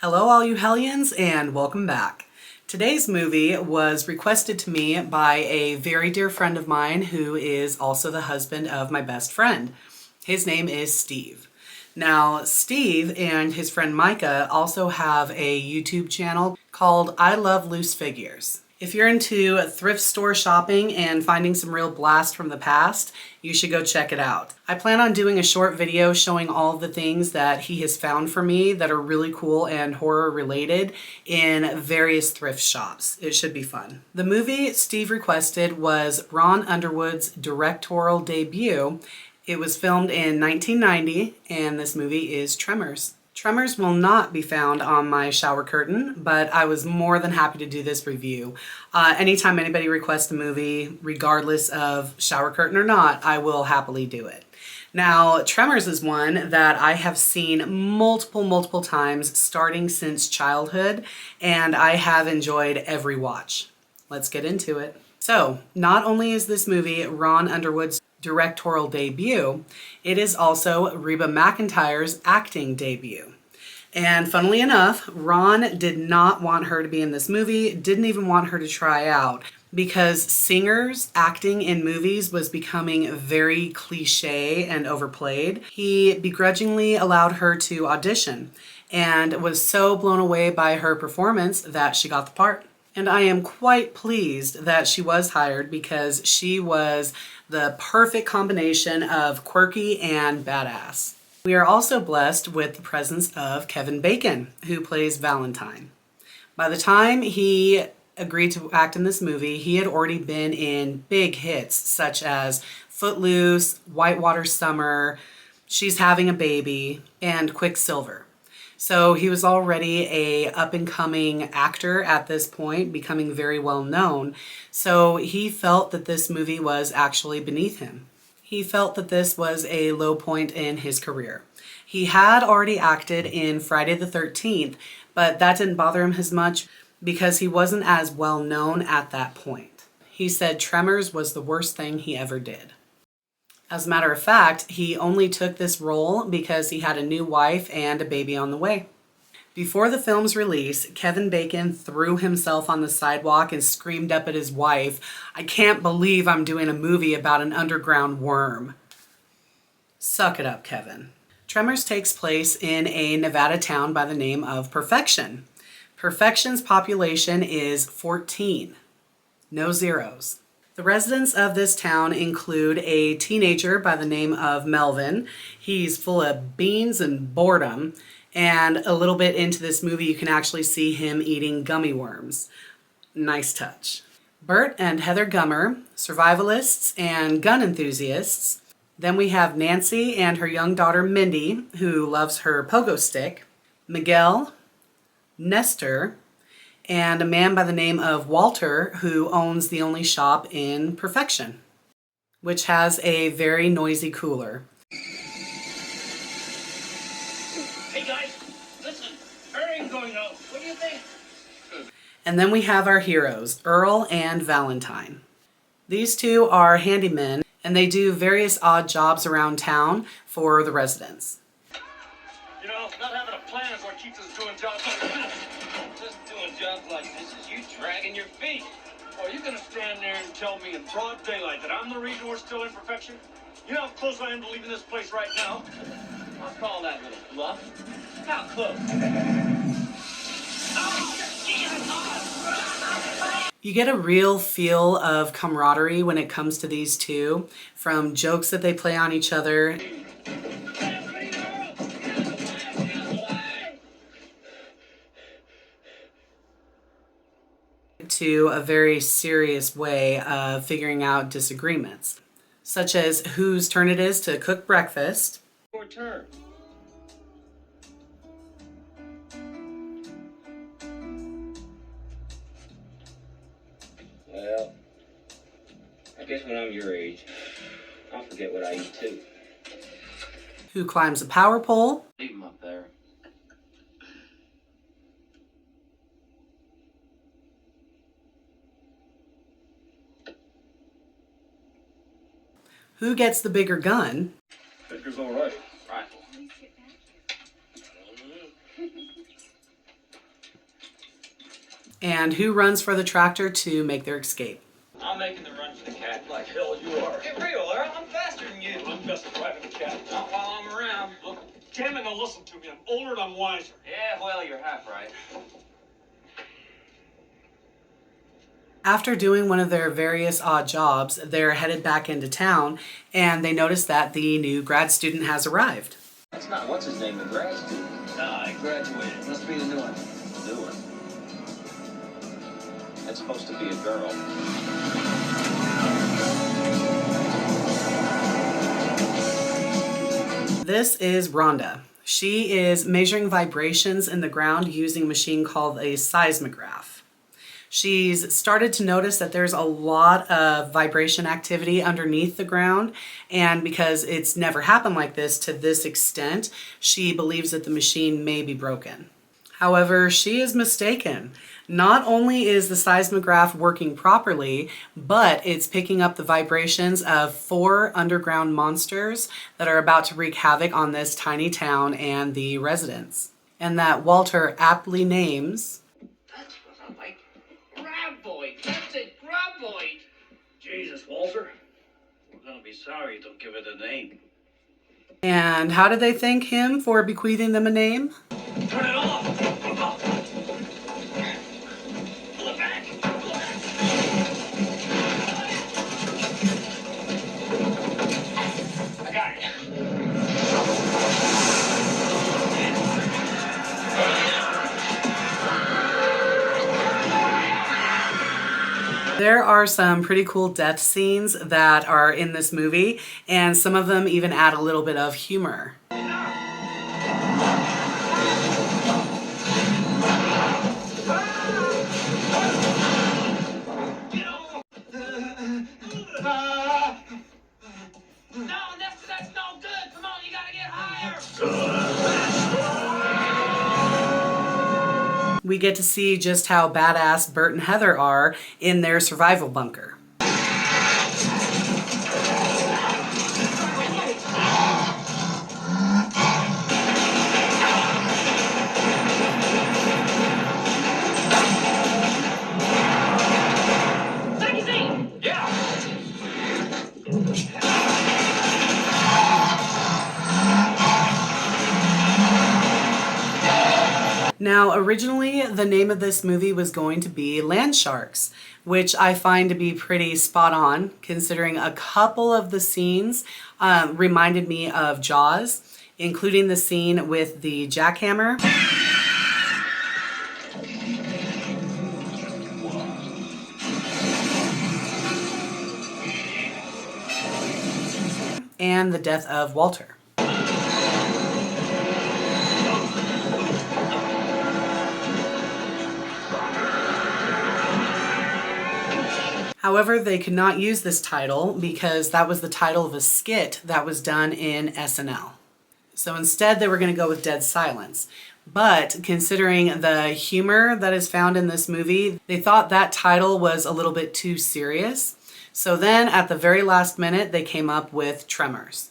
Hello all you hellions and welcome back. Today's movie was requested to me by a very dear friend of mine who is also the husband of my best friend. His name is Steve. Now, Steve and his friend Micah also have a YouTube channel called I Love Loose Figures. If you're into thrift store shopping and finding some real blast from the past, you should go check it out. I plan on doing a short video showing all of the things that he has found for me that are really cool and horror related in various thrift shops. It should be fun. The movie Steve requested was Ron Underwood's directorial debut. It was filmed in 1990, and this movie is Tremors. Tremors will not be found on my shower curtain, but I was more than happy to do this review. Anytime anybody requests a movie, regardless of shower curtain or not, I will happily do it. Now, Tremors is one that I have seen multiple times starting since childhood, and I have enjoyed every watch. Let's get into it. So, not only is this movie Ron Underwood's directorial debut, it is also Reba McEntire's acting debut. And funnily enough, Ron did not want her to be in this movie, didn't even want her to try out, because singers acting in movies was becoming very cliche and overplayed. He begrudgingly allowed her to audition and was so blown away by her performance that she got the part. And I am quite pleased that she was hired because she was the perfect combination of quirky and badass. We are also blessed with the presence of Kevin Bacon, who plays Valentine. By the time he agreed to act in this movie, he had already been in big hits such as Footloose, Whitewater Summer, She's Having a Baby, and Quicksilver. So he was already a up-and-coming actor at this point, becoming very well known. So he felt that this movie was actually beneath him. He felt that this was a low point in his career. He had already acted in Friday the 13th, but that didn't bother him as much because he wasn't as well known at that point. He said Tremors was the worst thing he ever did. As a matter of fact, he only took this role because he had a new wife and a baby on the way. Before the film's release, Kevin Bacon threw himself on the sidewalk and screamed up at his wife, "I can't believe I'm doing a movie about an underground worm." Suck it up, Kevin. Tremors takes place in a Nevada town by the name of Perfection. Perfection's population is 14. No zeros. The residents of this town include a teenager by the name of Melvin. He's full of beans and boredom, and a little bit into this movie you can actually see him eating gummy worms. Nice touch. Bert and Heather Gummer, survivalists and gun enthusiasts. Then we have Nancy and her young daughter Mindy, who loves her pogo stick. Miguel, Nestor, and a man by the name of Walter who owns the only shop in Perfection, which has a very noisy cooler. Hey guys, listen, hurry going on. What do you think? And then we have our heroes, Earl and Valentine. These two are handymen and they do various odd jobs around town for the residents. You know, not having a plan is what keeps us doing jobs like this. Just doing jobs like this is you dragging your feet. Or are you gonna stand there and tell me in broad daylight that I'm the reason we're still in Perfection? You know how close I am to leaving this place right now? I'll call that little bluff. How close? You get a real feel of camaraderie when it comes to these two, from jokes that they play on each other to a very serious way of figuring out disagreements, such as whose turn it is to cook breakfast. Your turn. Well, I guess when I'm your age, I'll forget what I eat too. Who climbs a power pole. Leave him up there. Who gets the bigger gun. Edgar's all right. Rifle. And who runs for the tractor to make their escape? I'm making the run for the cat. Like hell you are. Get real, Earl. I'm faster than you. I'm best at driving the cat. Not while I'm around. Look, damn it, now listen to me. I'm older and I'm wiser. Yeah, well, you're half right. After doing one of their various odd jobs, they're headed back into town and they notice that the new grad student has arrived. That's not what's his name, the grad student. Nah, I graduated. Must be the new one. New one. That's supposed to be a girl. This is Rhonda. She is measuring vibrations in the ground using a machine called a seismograph. She's started to notice that there's a lot of vibration activity underneath the ground, and because it's never happened like this to this extent, she believes that the machine may be broken. However, she is mistaken. Not only is the seismograph working properly, but it's picking up the vibrations of 4 underground monsters that are about to wreak havoc on this tiny town and the residents, and that Walter aptly names That's what I like. Graboid. That's it, Graboid. Jesus, Walter. We're gonna be sorry you don't give it a name. And how did they thank him for bequeathing them a name? Turn it off! Pull it back! Pull it back! I got it. There are some pretty cool death scenes that are in this movie, and some of them even add a little bit of humor. No, that's no good. Come on, you gotta get higher. We get to see just how badass Bert and Heather are in their survival bunker. Now, originally, the name of this movie was going to be Land Sharks, which I find to be pretty spot on, considering a couple of the scenes reminded me of Jaws, including the scene with the jackhammer. And the death of Walter. However, they could not use this title because that was the title of a skit that was done in SNL. So instead, they were going to go with Dead Silence. But considering the humor that is found in this movie, they thought that title was a little bit too serious. So then, at the very last minute, they came up with Tremors.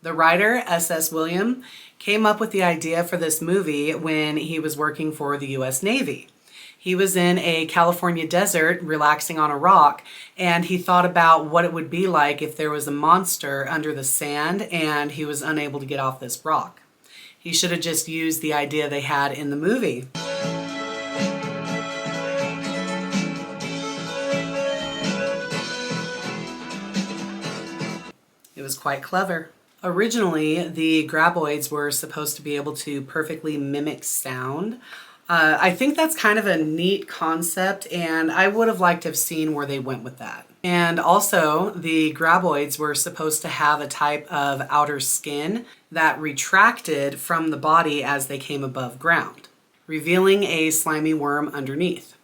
The writer, S.S. William, came up with the idea for this movie when he was working for the U.S. Navy. He was in a California desert relaxing on a rock, and he thought about what it would be like if there was a monster under the sand and he was unable to get off this rock. He should have just used the idea they had in the movie. It was quite clever. Originally, the graboids were supposed to be able to perfectly mimic sound. I think that's kind of a neat concept, and I would have liked to have seen where they went with that. And also, the graboids were supposed to have a type of outer skin that retracted from the body as they came above ground, revealing a slimy worm underneath.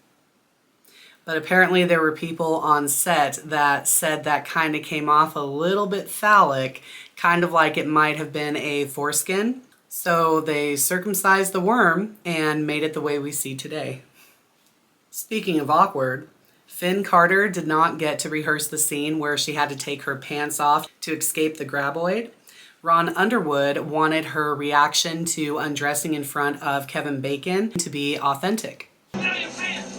But apparently there were people on set that said that kind of came off a little bit phallic, kind of like it might have been a foreskin. So they circumcised the worm and made it the way we see today. Speaking of awkward, Finn Carter did not get to rehearse the scene where she had to take her pants off to escape the graboid. Ron Underwood wanted her reaction to undressing in front of Kevin Bacon to be authentic. Get out of your pants!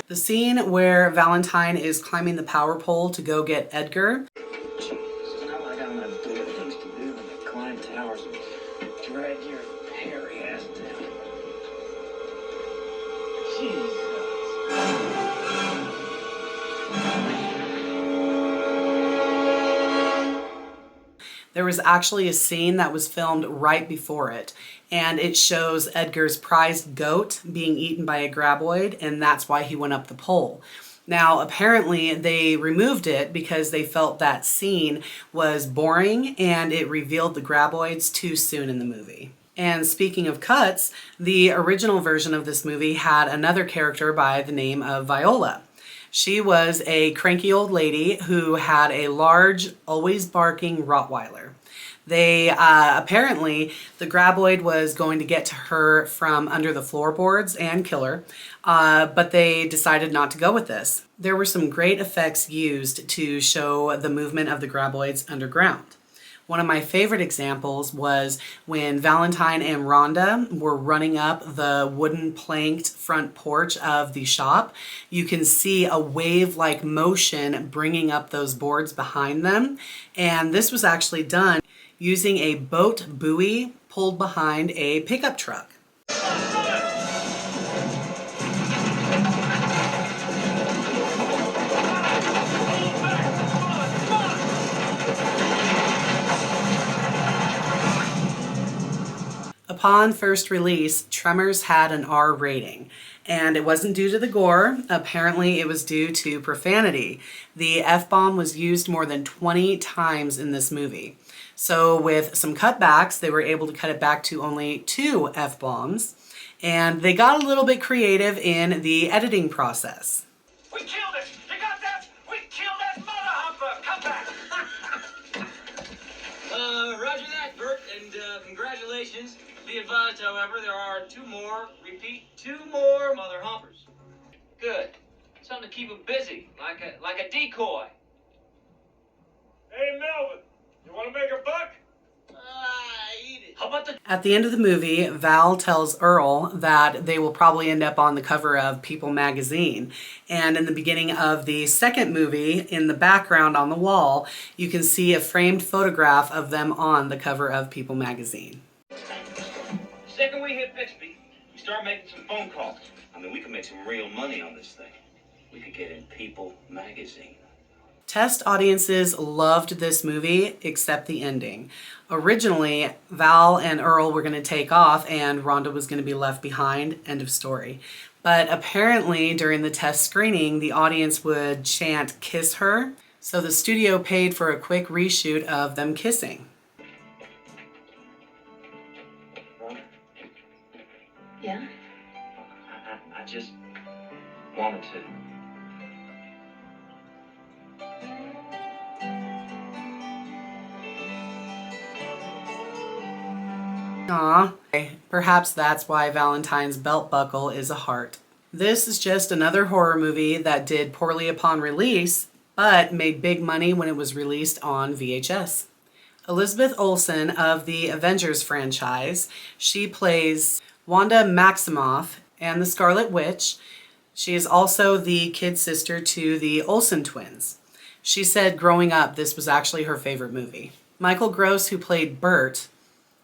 The scene where Valentine is climbing the power pole to go get Edgar. Jeez, it's not like I'm gonna do things to you and climb towers and drag your hairy ass down. Jesus. There was actually a scene that was filmed right before it, and it shows Edgar's prized goat being eaten by a graboid, and that's why he went up the pole. Now, apparently they removed it because they felt that scene was boring and it revealed the graboids too soon in the movie. And speaking of cuts, the original version of this movie had another character by the name of Viola. She was a cranky old lady who had a large, always barking Rottweiler. They apparently, the graboid was going to get to her from under the floorboards and kill her, but they decided not to go with this. There were some great effects used to show the movement of the graboids underground. One of my favorite examples was when Valentine and Rhonda were running up the wooden planked front porch of the shop. You can see a wave-like motion bringing up those boards behind them. And this was actually done using a boat buoy pulled behind a pickup truck. Upon first release, Tremors had an R rating, and it wasn't due to the gore. Apparently, it was due to profanity. The F-bomb was used more than 20 times in this movie. So with some cutbacks, they were able to cut it back to only 2 F-bombs, and they got a little bit creative in the editing process. We killed it! You got that? We killed that mother humper! Come back! Roger that, Bert, and congratulations. Be advised, however, there are 2 more, repeat, 2 more mother humpers. Good. Something to keep them busy, like a decoy. Hey, Melvin, you want to make a buck? Eat it. How about the... At the end of the movie, Val tells Earl that they will probably end up on the cover of People magazine. And in the beginning of the second movie, in the background on the wall, you can see a framed photograph of them on the cover of People magazine. Second we hit Bixby, we start making some phone calls. I mean, we can make some real money on this thing. We could get in People magazine. Test audiences loved this movie, except the ending. Originally, Val and Earl were going to take off and Rhonda was going to be left behind, end of story. But apparently, during the test screening, the audience would chant, "Kiss her." So the studio paid for a quick reshoot of them kissing. Rhonda, Yeah? I just wanted to. Aw, perhaps that's why Valentine's belt buckle is a heart. This is just another horror movie that did poorly upon release, but made big money when it was released on VHS. Elizabeth Olsen of the Avengers franchise, she plays Wanda Maximoff and the Scarlet Witch. She is also the kid sister to the Olsen twins. She said growing up this was actually her favorite movie. Michael Gross, who played Bert,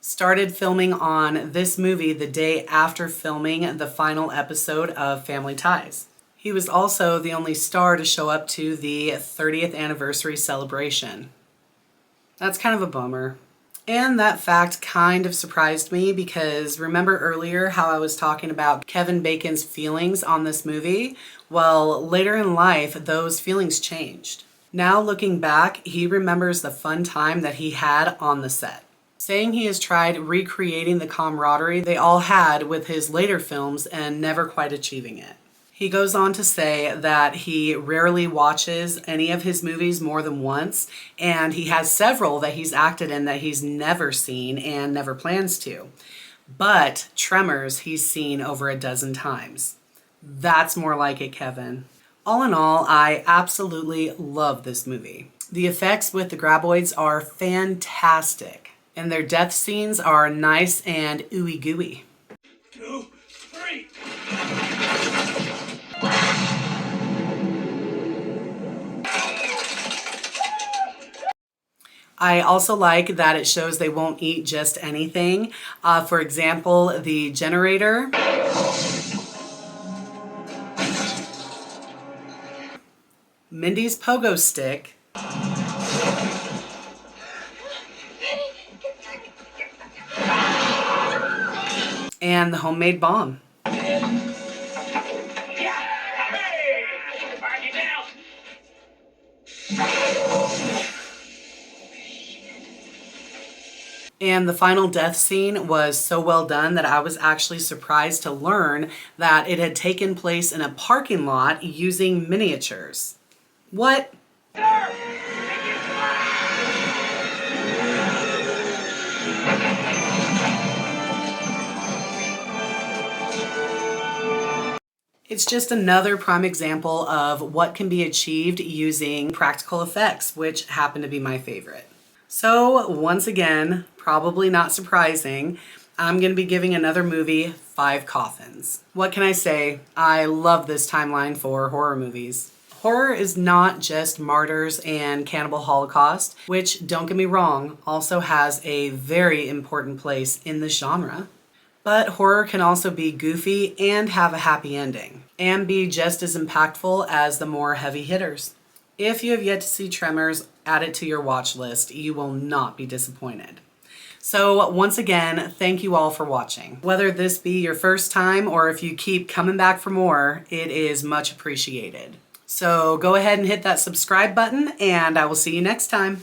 started filming on this movie the day after filming the final episode of Family Ties. He was also the only star to show up to the 30th anniversary celebration. That's kind of a bummer. And that fact kind of surprised me because remember earlier how I was talking about Kevin Bacon's feelings on this movie? Well, later in life, those feelings changed. Now looking back, he remembers the fun time that he had on the set, saying he has tried recreating the camaraderie they all had with his later films and never quite achieving it. He goes on to say that he rarely watches any of his movies more than once, and he has several that he's acted in that he's never seen and never plans to. But Tremors he's seen over a dozen times. That's more like it, Kevin. All in all, I absolutely love this movie. The effects with the graboids are fantastic, and their death scenes are nice and ooey gooey. 2, 3. I also like that it shows they won't eat just anything. For example, the generator, Mindy's pogo stick, and the homemade bomb. And the final death scene was so well done that I was actually surprised to learn that it had taken place in a parking lot using miniatures. What? It's just another prime example of what can be achieved using practical effects, which happen to be my favorite. So once again, probably not surprising, I'm going to be giving another movie 5 coffins. What can I say? I love this timeline for horror movies. Horror is not just martyrs and cannibal holocaust, which, don't get me wrong, also has a very important place in the genre. But horror can also be goofy and have a happy ending, and be just as impactful as the more heavy hitters. If you have yet to see Tremors, add it to your watch list. You will not be disappointed. So once again, thank you all for watching. Whether this be your first time or if you keep coming back for more, it is much appreciated. So go ahead and hit that subscribe button, and I will see you next time.